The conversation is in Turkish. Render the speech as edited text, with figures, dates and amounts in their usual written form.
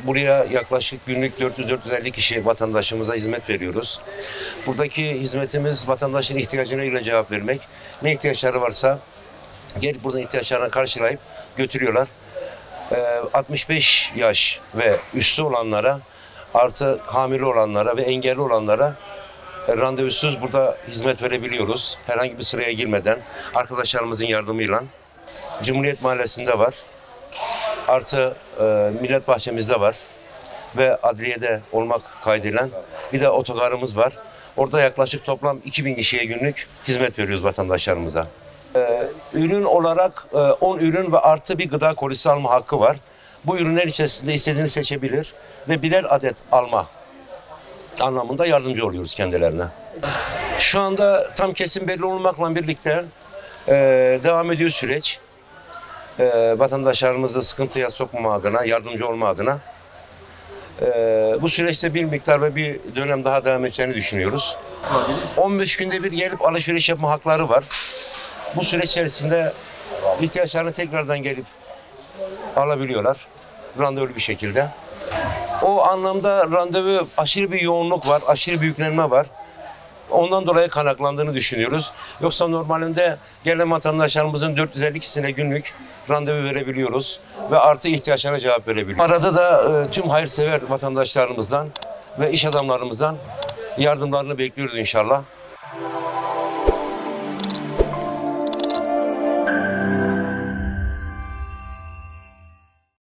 Buraya yaklaşık günlük 400-450 kişi vatandaşımıza hizmet veriyoruz. Buradaki hizmetimiz vatandaşın ihtiyacına göre cevap vermek. Ne ihtiyaçları varsa gelip buradan ihtiyaçlarını karşılayıp götürüyorlar. 65 yaş ve üstü olanlara, artı hamile olanlara ve engelli olanlara randevusuz burada hizmet verebiliyoruz. Herhangi bir sıraya girmeden arkadaşlarımızın yardımıyla. Cumhuriyet Mahallesi'nde var. Artı Millet Bahçemizde var ve adliyede olmak kaydıyla bir de otogarımız var. Orada yaklaşık toplam 2000 kişiye günlük hizmet veriyoruz vatandaşlarımıza. Ürün olarak 10 ürün ve artı bir gıda kolisi alma hakkı var. Bu ürünler içerisinde istediğini seçebilir ve birer adet alma anlamında yardımcı oluyoruz kendilerine. Şu anda tam kesin belli olmakla birlikte devam ediyor süreç. Vatandaşlarımızı sıkıntıya sokmama adına, yardımcı olma adına bu süreçte bir miktar ve bir dönem daha devam edeceğini düşünüyoruz. 15 günde bir gelip alışveriş yapma hakları var. Bu süreç içerisinde ihtiyaçlarını tekrardan gelip alabiliyorlar randevulu bir şekilde. O anlamda randevu aşırı bir yoğunluk var, aşırı bir yüklenme var. Ondan dolayı kaynaklandığını düşünüyoruz. Yoksa normalinde gelen vatandaşlarımızın 452'sine günlük randevu verebiliyoruz ve artı ihtiyaçlarına cevap verebiliyoruz. Arada da tüm hayırsever vatandaşlarımızdan ve iş adamlarımızdan yardımlarını bekliyoruz inşallah.